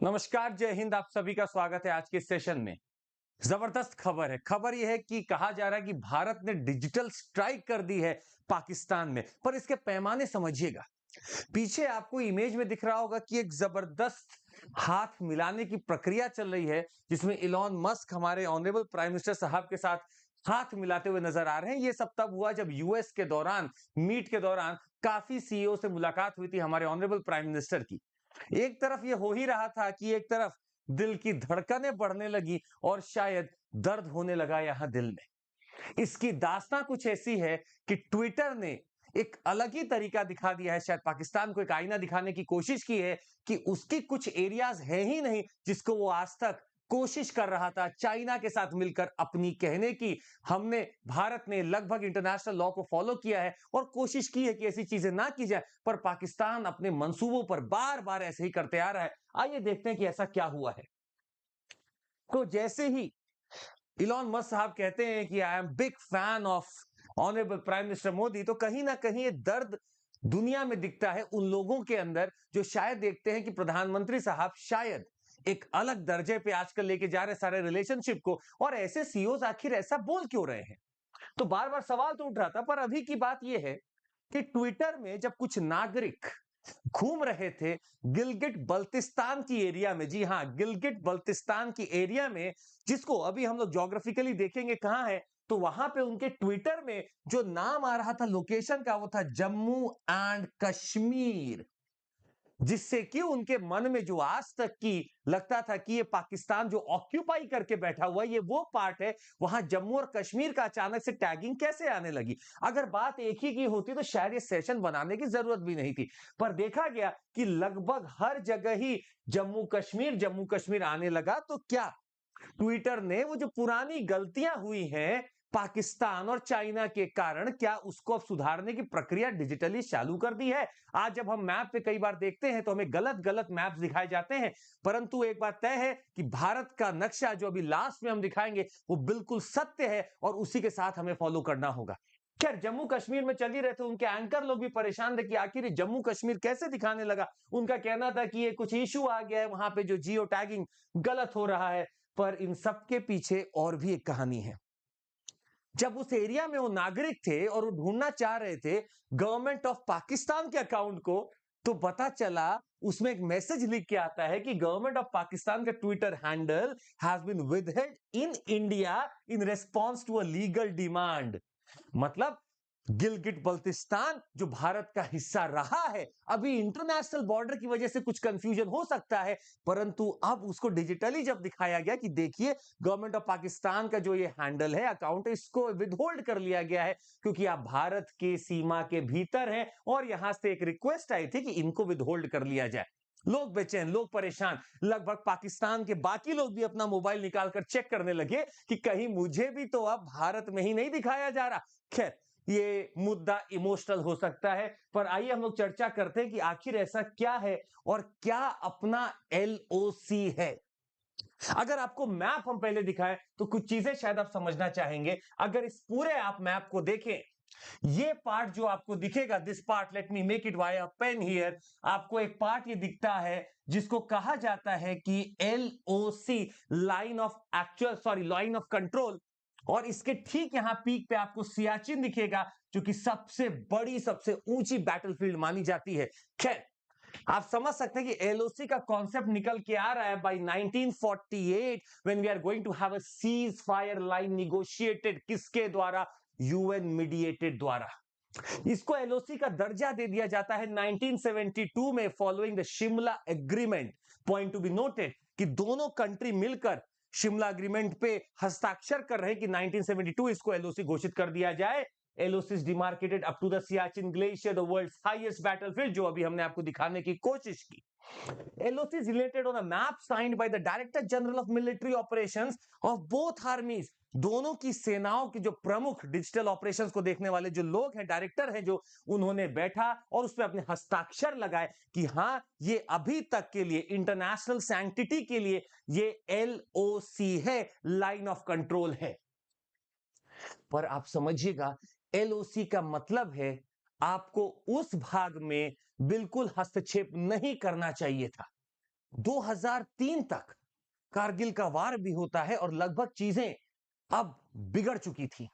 नमस्कार, जय हिंद। आप सभी का स्वागत है आज के सेशन में। जबरदस्त खबर है। खबर यह है कि कहा जा रहा है कि भारत ने डिजिटल स्ट्राइक कर दी है पाकिस्तान में, पर इसके पैमाने समझिएगा। पीछे आपको इमेज में दिख रहा होगा कि एक जबरदस्त हाथ मिलाने की प्रक्रिया चल रही है, जिसमें इलॉन मस्क हमारे ऑनरेबल प्राइम मिनिस्टर साहब के साथ हाथ मिलाते हुए नजर आ रहे हैं। ये सब तब हुआ जब यूएस के दौरान मीट के दौरान काफी सीईओ से मुलाकात हुई थी हमारे ऑनरेबल प्राइम मिनिस्टर की। एक तरफ ये हो ही रहा था कि एक तरफ दिल की धड़कनें बढ़ने लगी और शायद दर्द होने लगा यहां दिल में। इसकी दास्तां कुछ ऐसी है कि ट्विटर ने एक अलग ही तरीका दिखा दिया है, शायद पाकिस्तान को एक आईना दिखाने की कोशिश की है कि उसकी कुछ एरियाज है ही नहीं जिसको वो आज तक कोशिश कर रहा था चाइना के साथ मिलकर अपनी कहने की। हमने भारत ने लगभग इंटरनेशनल लॉ को फॉलो किया है और कोशिश की है कि ऐसी चीजें ना की जाए, पर पाकिस्तान अपने मंसूबों पर बार बार ऐसे ही करते आ रहा है। आइए देखते हैं कि ऐसा क्या हुआ है। तो जैसे ही इलॉन मस्क साहब कहते हैं कि I am big fan of honourable prime minister Modi, तो कहीं ना कहीं ये दर्द दुनिया में दिखता है उन लोगों के अंदर जो शायद देखते हैं कि प्रधानमंत्री साहब शायद एक अलग दर्जे पे आजकल लेके जा रहे सारे रिलेशनशिप को, और ऐसे सीईओ आखिर ऐसा बोल क्यों रहे हैं। तो बार बार सवाल तो उठ रहा था, पर अभी की बात यह है कि ट्विटर में जब कुछ नागरिक घूम रहे थे गिलगिट बल्तिस्तान की एरिया में, जी हां, गिलगिट बल्तिस्तान की एरिया में, जिसको अभी हम लोग ज्योग्राफिकली देखेंगे कहां है, तो वहां पे उनके ट्विटर में जो नाम आ रहा था लोकेशन का, वो था जम्मू एंड कश्मीर। जिससे कि उनके मन में जो आज तक की लगता था कि ये पाकिस्तान जो ऑक्यूपाई करके बैठा हुआ है ये वो पार्ट है, वहां जम्मू और कश्मीर का अचानक से टैगिंग कैसे आने लगी। अगर बात एक ही की होती तो शायद ये सेशन बनाने की जरूरत भी नहीं थी, पर देखा गया कि लगभग हर जगह ही जम्मू कश्मीर आने लगा। तो क्या ट्विटर ने वो जो पुरानी गलतियां हुई हैं पाकिस्तान और चाइना के कारण, क्या उसको अब सुधारने की प्रक्रिया डिजिटली चालू कर दी है। आज जब हम मैप पे कई बार देखते हैं तो हमें गलत गलत मैप्स दिखाए जाते हैं, परंतु एक बात तय है कि भारत का नक्शा जो अभी लास्ट में हम दिखाएंगे वो बिल्कुल सत्य है और उसी के साथ हमें फॉलो करना होगा। खैर, जम्मू कश्मीर में चल ही रहे थे, उनके एंकर लोग भी परेशान थे कि आखिर ये जम्मू कश्मीर कैसे दिखाने लगा। उनका कहना था कि ये कुछ इशू आ गया है, वहां पे जो जियो टैगिंग गलत हो रहा है। पर इन सब के पीछे और भी एक कहानी है। जब उस एरिया में वो नागरिक थे और वो ढूंढना चाह रहे थे गवर्नमेंट ऑफ पाकिस्तान के अकाउंट को, तो पता चला उसमें एक मैसेज लिख के आता है कि गवर्नमेंट ऑफ पाकिस्तान का Twitter handle has been withheld in India in response to a legal demand. मतलब गिलगिट बल्तिस्तान जो भारत का हिस्सा रहा है, अभी इंटरनेशनल बॉर्डर की वजह से कुछ कंफ्यूजन हो सकता है, परंतु अब उसको डिजिटली जब दिखाया गया कि देखिए गवर्नमेंट ऑफ पाकिस्तान का जो ये हैंडल है, अकाउंट है, इसको विदहोल्ड कर लिया गया है क्योंकि आप भारत के सीमा के भीतर हैं और यहां से एक रिक्वेस्ट आई थी कि इनको विदहोल्ड कर लिया जाए। लोग बेचैन, लोग परेशान, लगभग पाकिस्तान के बाकी लोग भी अपना मोबाइल निकालकर चेक करने लगे कि कहीं मुझे भी तो अब भारत में ही नहीं दिखाया जा रहा। खैर, ये मुद्दा इमोशनल हो सकता है, पर आइए हम लोग चर्चा करते हैं कि आखिर ऐसा क्या है और क्या अपना एलओसी है। अगर आपको मैप हम पहले दिखाएं तो कुछ चीजें शायद आप समझना चाहेंगे। अगर इस पूरे आप मैप को देखें, ये पार्ट जो आपको दिखेगा, this part, let me make it via a pen here, आपको एक पार्ट ये दिखता है जिसको कहा जाता है कि LOC, line of actual sorry line of control. और इसके ठीक यहां पीक पे आपको सियाचिन दिखेगा, जो कि सबसे बड़ी सबसे ऊंची बैटलफील्ड मानी जाती है। खैर, आप समझ सकते हैं कि एलओसी का कॉन्सेप्ट निकल के आ रहा है by 1948 when we are going to have a cease fire line negotiated, किसके द्वारा, यूएन मीडिएटेड द्वारा। इसको एलओसी का दर्जा दे दिया जाता है 1972 में following the Shimla agreement. Point to be noted कि दोनों कंट्री मिलकर शिमला एग्रीमेंट पे हस्ताक्षर कर रहे हैं कि 1972 इसको एलओसी घोषित कर दिया जाए। LOC is demarcated up to the Siachen glacier, the world's highest battlefield, जो अभी हमने आपको दिखाने की कोशिश की। LOC is related on a map signed by the Director General of Military Operations of both armies। दोनों की सेनाओं के जो प्रमुख डिजिटल ऑपरेशंस को देखने वाले जो लोग हैं, डायरेक्टर हैं, जो उन्होंने बैठा और उस पर अपने हस्ताक्षर लगाए कि हां, ये अभी तक के लिए इंटरनेशनल सैंक्टिटी के लिए ये LOC है, लाइन ऑफ कंट्रोल है। पर आप समझिएगा, एलओसी का मतलब है आपको उस भाग में बिल्कुल हस्तक्षेप नहीं करना चाहिए था। 2003 तक कारगिल का वार भी होता है और लगभग चीजें अब बिगड़ चुकी थी।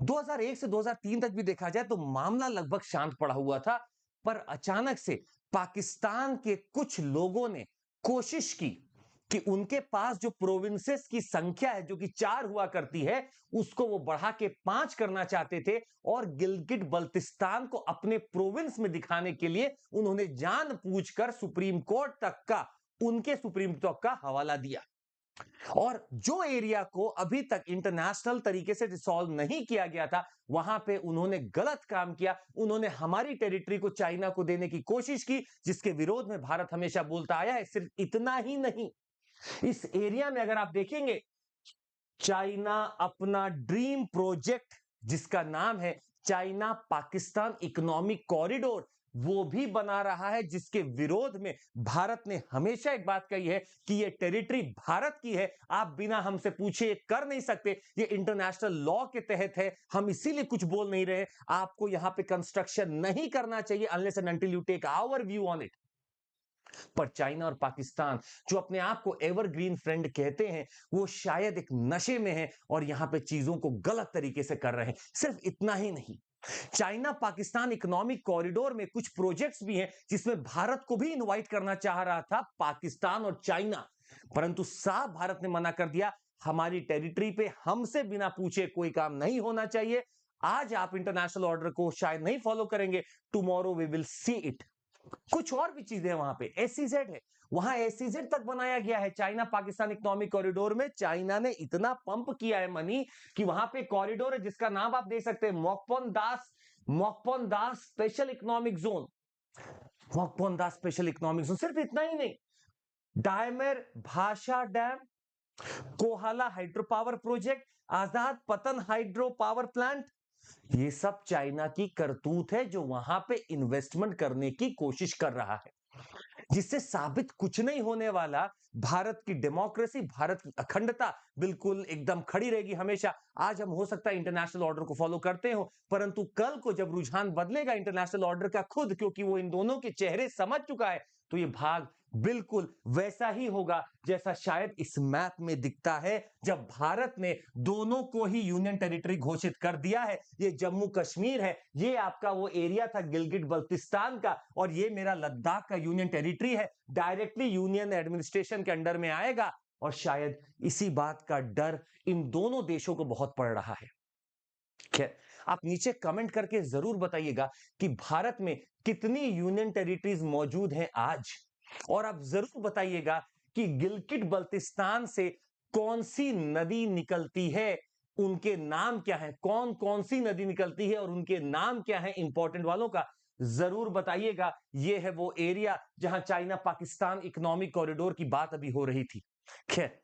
2001 से 2003 तक भी देखा जाए तो मामला लगभग शांत पड़ा हुआ था, पर अचानक से पाकिस्तान के कुछ लोगों ने कोशिश की कि उनके पास जो प्रोविंसेस की संख्या है, जो कि 4 हुआ करती है, उसको वो बढ़ा के 5 करना चाहते थे और गिलगिट बल्तिस्तान को अपने प्रोविंस में दिखाने के लिए उन्होंने जानबूझकर सुप्रीम कोर्ट तक का, उनके सुप्रीम कोर्ट का हवाला दिया। और जो एरिया को अभी तक इंटरनेशनल तरीके से रिसॉल्व नहीं किया गया था, वहां पे उन्होंने गलत काम किया। उन्होंने हमारी टेरिटरी को चाइना को देने की कोशिश की, जिसके विरोध में भारत हमेशा बोलता आया है। सिर्फ इतना ही नहीं, इस एरिया में अगर आप देखेंगे, चाइना अपना ड्रीम प्रोजेक्ट जिसका नाम है चाइना पाकिस्तान इकोनॉमिक कॉरिडोर, वो भी बना रहा है, जिसके विरोध में भारत ने हमेशा एक बात कही है कि ये टेरिटरी भारत की है, आप बिना हमसे पूछे कर नहीं सकते, ये इंटरनेशनल लॉ के तहत है, हम इसीलिए कुछ बोल नहीं रहे, आपको यहां पे कंस्ट्रक्शन नहीं करना चाहिए unless and until you take our view on it. पर चाइना और पाकिस्तान, जो अपने आप को एवरग्रीन फ्रेंड कहते हैं, वो शायद एक नशे में है और यहां पे चीजों को गलत तरीके से कर रहे हैं। सिर्फ इतना ही नहीं, चाइना पाकिस्तान इकोनॉमिक कॉरिडोर में कुछ प्रोजेक्ट्स भी हैं जिसमें भारत को भी इनवाइट करना चाह रहा था पाकिस्तान और चाइना, परंतु साफ भारत ने मना कर दिया, हमारी टेरिटरी पे हमसे बिना पूछे कोई काम नहीं होना चाहिए। आज आप इंटरनेशनल ऑर्डर को शायद नहीं फॉलो करेंगे, tomorrow we will see it. कुछ और भी चीजें वहां पे एसईजेड है, वहां एसईजेड तक बनाया गया है चाइना पाकिस्तान इकोनॉमिक कॉरिडोर में। चाइना ने इतना पंप किया है मनी कि वहां पे कॉरिडोर है जिसका नाम आप देख सकते हैं Maqpondas special economic zone. Maqpondas special economic zone, सिर्फ इतना ही नहीं, Diamer Bhasha dam, Kohala hydro power project, Azad Pattan hydro power plant, ये सब चाइना की करतूत है जो वहां पे इन्वेस्टमेंट करने की कोशिश कर रहा है, जिससे साबित कुछ नहीं होने वाला। भारत की डेमोक्रेसी, भारत की अखंडता बिल्कुल एकदम खड़ी रहेगी हमेशा। आज हम हो सकता है इंटरनेशनल ऑर्डर को फॉलो करते हो, परंतु कल को जब रुझान बदलेगा इंटरनेशनल ऑर्डर का खुद, क्योंकि वो इन दोनों के चेहरे समझ चुका है, तो ये भाग बिल्कुल वैसा ही होगा जैसा शायद इस मैप में दिखता है, जब भारत ने दोनों को ही यूनियन टेरिटरी घोषित कर दिया है। ये जम्मू कश्मीर है, ये आपका वो एरिया था गिलगिट बल्तिस्तान का, और ये मेरा लद्दाख का यूनियन टेरिटरी है, डायरेक्टली यूनियन एडमिनिस्ट्रेशन के अंडर में आएगा। और शायद इसी बात का डर इन दोनों देशों को बहुत पड़ रहा है। खैर, आप नीचे कमेंट करके जरूर बताइएगा कि भारत में कितनी यूनियन टेरिटरीज मौजूद हैं आज, और आप जरूर बताइएगा कि गिलगिट बल्तिस्तान से कौन सी नदी निकलती है, उनके नाम क्या है, कौन कौन सी नदी निकलती है और उनके नाम क्या है इंपॉर्टेंट वालों का, जरूर बताइएगा। ये है वो एरिया जहां चाइना पाकिस्तान इकोनॉमिक कॉरिडोर की बात अभी हो रही थी। खैर,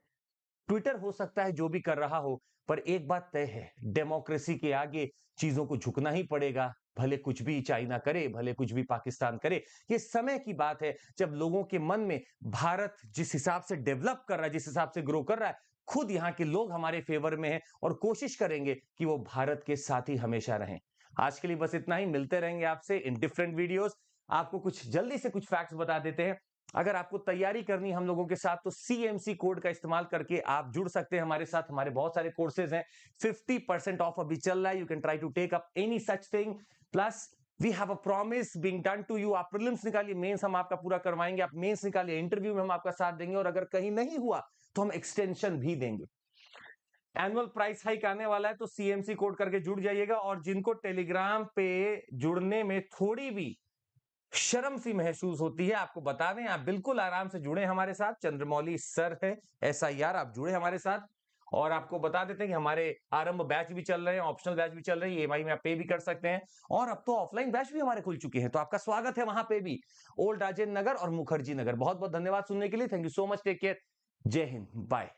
ट्विटर हो सकता है जो भी कर रहा हो, पर एक बात तय है, डेमोक्रेसी के आगे चीजों को झुकना ही पड़ेगा, भले कुछ भी चाइना करे, भले कुछ भी पाकिस्तान करे। ये समय की बात है जब लोगों के मन में भारत जिस हिसाब से डेवलप कर रहा है, जिस हिसाब से ग्रो कर रहा है, खुद यहाँ के लोग हमारे फेवर में हैं और कोशिश करेंगे कि वो भारत के साथ ही हमेशा रहें। आज के लिए बस इतना ही, मिलते रहेंगे आपसे इन डिफरेंट वीडियोस। आपको कुछ जल्दी से कुछ फैक्ट्स बता देते हैं। अगर आपको तैयारी करनी हम लोगों के साथ, तो CMC कोड का इस्तेमाल करके आप जुड़ सकते हैं हमारे साथ। हमारे बहुत सारे कोर्सेज हैं, 50% ऑफ अभी चल रहा है। You can try to take up any such thing, plus we have a promise being done to you. आप प्रीलिम्स निकालिए, मेंस हम आपका पूरा करवाएंगे, आप मेंस निकालिए, इंटरव्यू में हम आपका साथ देंगे, और अगर कहीं नहीं हुआ तो हम एक्सटेंशन भी देंगे। एनुअल प्राइस हाइक आने वाला है, तो CMC कोड करके जुड़ जाइएगा। और जिनको टेलीग्राम पे जुड़ने में थोड़ी भी शर्म सी महसूस होती है, आपको बता दें, आप बिल्कुल आराम से जुड़े हमारे साथ। चंद्रमौली सर है SIR, आप जुड़े हमारे साथ। और आपको बता देते हैं कि हमारे आरंभ बैच भी चल रहे हैं, ऑप्शनल बैच भी चल रही है, EMI में आप पे भी कर सकते हैं, और अब तो ऑफलाइन बैच भी हमारे खुल चुके हैं, तो आपका स्वागत है वहां पे भी, ओल्ड राजेंद्र नगर और मुखर्जी नगर। बहुत बहुत धन्यवाद सुनने के लिए, thank you so much, take care, Jai Hind, bye.